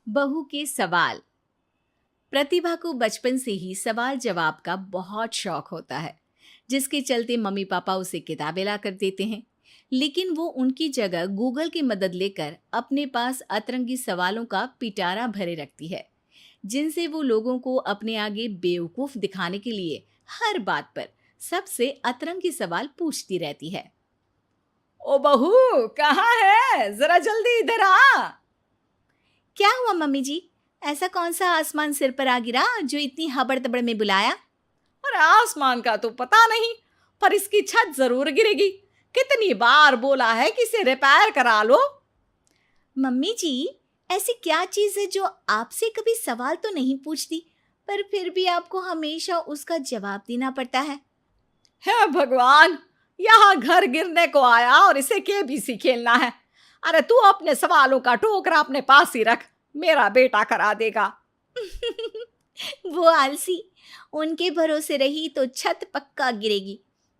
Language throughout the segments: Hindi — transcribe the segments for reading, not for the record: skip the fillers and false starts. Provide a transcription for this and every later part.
बहू के सवाल। प्रतिभा को बचपन से ही सवाल जवाब का बहुत शौक होता है, जिसके चलते मम्मी पापा उसे किताबें ला कर देते हैं। लेकिन वो उनकी जगह गूगल की मदद लेकर अपने पास अतरंगी सवालों का पिटारा भरे रखती है, जिनसे वो लोगों को अपने आगे बेवकूफ दिखाने के लिए हर बात पर सबसे अतरंगी सवाल पूछती रहती है। ओ बहू, कहाँ है? जरा जल्दी इधर आ। क्या हुआ मम्मी जी? ऐसा कौन सा आसमान सिर पर आ गिरा जो इतनी हबड़ तबड़ में बुलाया? अरे आसमान का तो पता नहीं, पर इसकी छत जरूर गिरेगी। कितनी बार बोला है कि इसे रिपेयर करा लो। मम्मी जी, ऐसी क्या चीज है जो आपसे कभी सवाल तो नहीं पूछती, पर फिर भी आपको हमेशा उसका जवाब देना पड़ता है? हे भगवान, यहाँ घर गिरने को आया और इसे केबीसी खेलना है। अरे तू अपने सवालों का टोकरा अपने पास ही रख, मेरा बेटा करा देगा। वो आलसी, उनके भरोसे रही तो छत पक्का गिरेगी।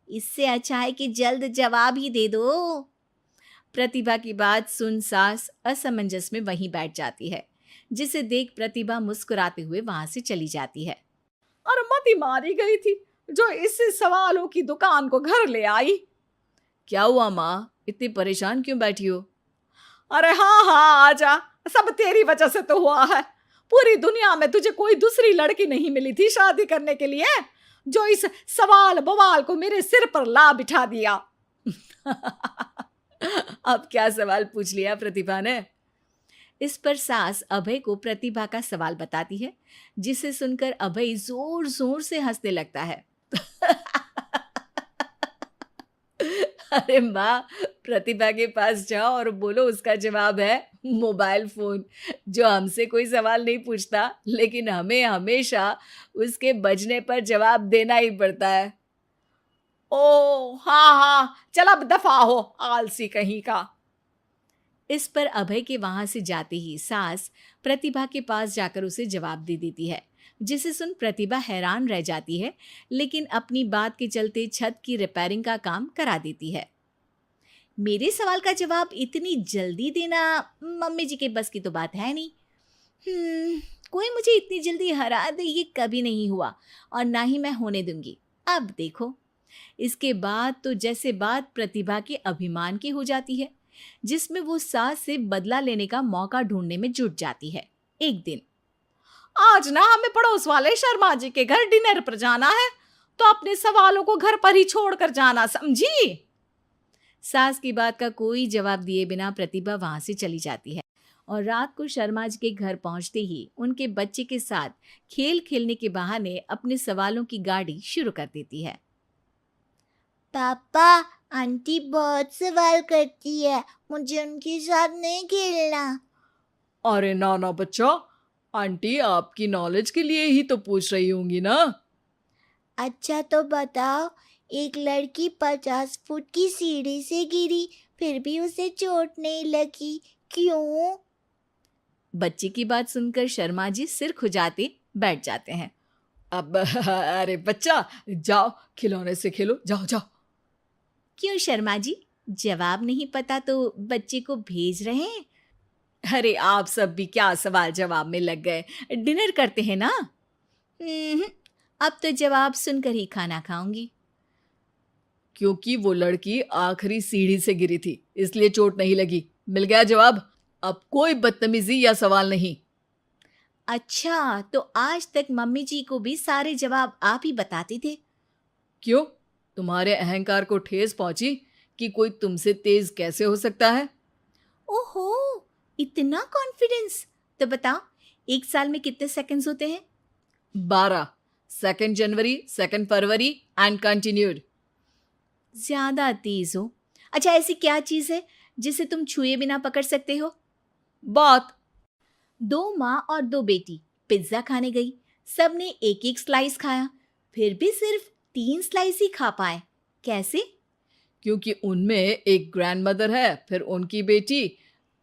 इससे अच्छा है कि जल्द जवाब ही दे दो। प्रतिभा की बात सुन सास असमंजस में वहीं बैठ जाती है, जिसे देख प्रतिभा मुस्कुराते हुए वहां से चली जाती है। और मती मारी गई थी जो इस सवालों की दुकान को घर ले आई। क्या हुआ माँ, इतनी परेशान क्यों बैठी हो? अरे हाँ हाँ, आजा, सब तेरी वजह से तो हुआ है। पूरी दुनिया में तुझे कोई दूसरी लड़की नहीं मिली थी शादी करने के लिए, जो इस सवाल बवाल को मेरे सिर पर ला बिठा दिया। अब क्या सवाल पूछ लिया प्रतिभा ने? इस पर सास अभय को प्रतिभा का सवाल बताती है, जिसे सुनकर अभय जोर जोर से हंसने लगता है। अरे माँ, प्रतिभा के पास जाओ और बोलो उसका जवाब है मोबाइल फोन, जो हमसे कोई सवाल नहीं पूछता, लेकिन हमें हमेशा उसके बजने पर जवाब देना ही पड़ता है। ओ हाँ हाँ, चल अब दफा हो, आलसी कहीं का। इस पर अभय के वहां से जाते ही सास प्रतिभा के पास जाकर उसे जवाब दे देती है, जिसे सुन प्रतिभा हैरान रह जाती है, लेकिन अपनी बात के चलते छत की रिपेयरिंग का काम करा देती है। मेरे सवाल का जवाब इतनी जल्दी देना मम्मी जी के बस की तो बात है नहीं। कोई मुझे इतनी जल्दी हरा दे ये कभी नहीं हुआ, और ना ही मैं होने दूंगी। अब देखो। इसके बाद तो जैसे बात प्रतिभा के अभिमान की हो जाती है, जिसमें वो सास से बदला लेने का मौका ढूंढने में जुट जाती है। एक दिन, आज ना हमें पड़ोस वाले शर्मा जी के घर डिनर पर जाना है, तो अपने सवालों को घर पर ही छोड़कर जाना, समझी? सास की बात का कोई जवाब दिए बिना प्रतिभा वहां से चली जाती है, और रात को शर्मा जी के घर पहुंचते ही उनके बच्चे के साथ खेल खेलने के बहाने अपने सवालों की गाड़ी शुरू कर देती है। पापा, आंटी बहुत सवाल करती है, मुझे उनके साथ नहीं खेलना। अरे ना ना बच्चा, आंटी आपकी नॉलेज के लिए ही तो पूछ रही होंगी ना। अच्छा तो बताओ, एक लड़की 50 फुट की सीढ़ी से गिरी, फिर भी उसे चोट नहीं लगी, क्यों? बच्चे की बात सुनकर शर्मा जी सिर खुजाते बैठ जाते हैं। अब अरे बच्चा, जाओ खिलौने से खेलो, जाओ जाओ। क्यों शर्मा जी, जवाब नहीं पता तो बच्चे को भेज रहे हैं? अरे आप सब भी क्या सवाल जवाब में लग गए, डिनर करते हैं ना। अब तो जवाब सुनकर ही खाना खाऊंगी। क्योंकि वो लड़की आखिरी सीढ़ी से गिरी थी, इसलिए चोट नहीं लगी। मिल गया जवाब। अब कोई बदतमीजी या सवाल नहीं। अच्छा, तो आज तक मम्मी जी को भी सारे जवाब आप ही बताते थे? क्यों, तुम्हारे अहंकार को ठेस पहुंची कि कोई तुमसे तेज कैसे हो सकता है? ओहो, इतना कॉन्फिडेंस! तो बताओ, एक साल में कितने सेकंड्स होते हैं? 12। 2 जनवरी, 2 फरवरी एंड कंटिन्यूड। ज्यादा तेज हो। अच्छा, ऐसी क्या चीज है जिसे तुम छुए बिना पकड़ सकते हो? बात। 2 माँ और 2 बेटी पिज्जा खाने गई। सबने एक एक स्लाइस खाया, फिर भी सिर्फ 3 स्लाइस ही खा पाए। कैसे? क्योंकि उनमें एक ग्रैंड मदर है, फिर उनकी बेटी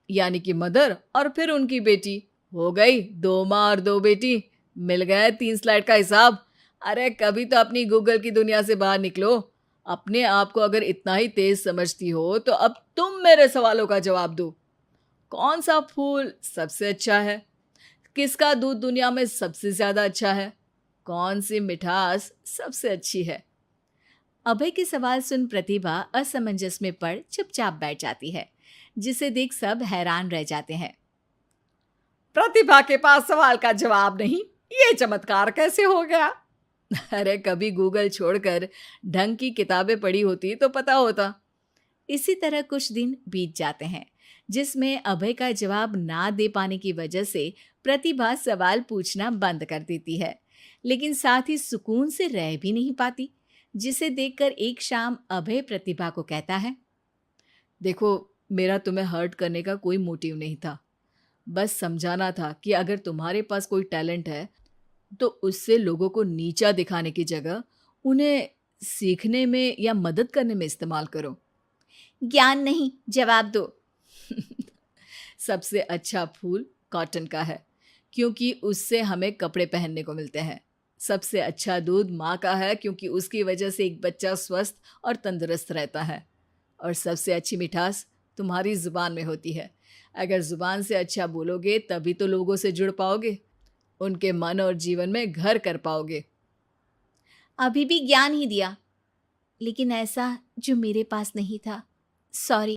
यानी कि मदर, और फिर उनकी बेटी। हो गई 2 माँ और 2 बेटी। मिल गया 3 स्लाइड का हिसाब। अरे कभी तो अपनी गूगल की दुनिया से बाहर निकलो। अपने आप को अगर इतना ही तेज समझती हो तो अब तुम मेरे सवालों का जवाब दो। कौन सा फूल सबसे अच्छा है? किसका दूध दुनिया में सबसे ज्यादा अच्छा है? कौन सी मिठास सबसे अच्छी है? अभय के सवाल सुन प्रतिभा असमंजस में पड़ चुपचाप बैठ जाती है, जिसे देख सब हैरान रह जाते हैं। प्रतिभा के पास सवाल का जवाब नहीं, ये चमत्कार कैसे हो गया? अरे कभी गूगल छोड़कर ढंग की किताबें पढ़ी होती तो पता होता। इसी तरह कुछ दिन बीत जाते हैं, जिसमें अभय का जवाब ना दे पाने की वजह से प्रतिभा सवाल पूछना बंद कर देती है, लेकिन साथ ही सुकून से रह भी नहीं पाती, जिसे देखकर एक शाम अभय प्रतिभा को कहता है। देखो, मेरा तुम्हें हर्ट करने का कोई मोटिव नहीं था। बस समझाना था कि अगर तुम्हारे पास कोई टैलेंट है तो उससे लोगों को नीचा दिखाने की जगह उन्हें सीखने में या मदद करने में इस्तेमाल करो। ज्ञान नहीं, जवाब दो। सबसे अच्छा फूल कॉटन का है, क्योंकि उससे हमें कपड़े पहनने को मिलते हैं। सबसे अच्छा दूध माँ का है, क्योंकि उसकी वजह से एक बच्चा स्वस्थ और तंदुरुस्त रहता है। और सबसे अच्छी मिठास तुम्हारी जुबान में होती है। अगर जुबान से अच्छा बोलोगे तभी तो लोगों से जुड़ पाओगे, उनके मन और जीवन में घर कर पाओगे। अभी भी ज्ञान ही दिया, लेकिन ऐसा जो मेरे पास नहीं था। सॉरी।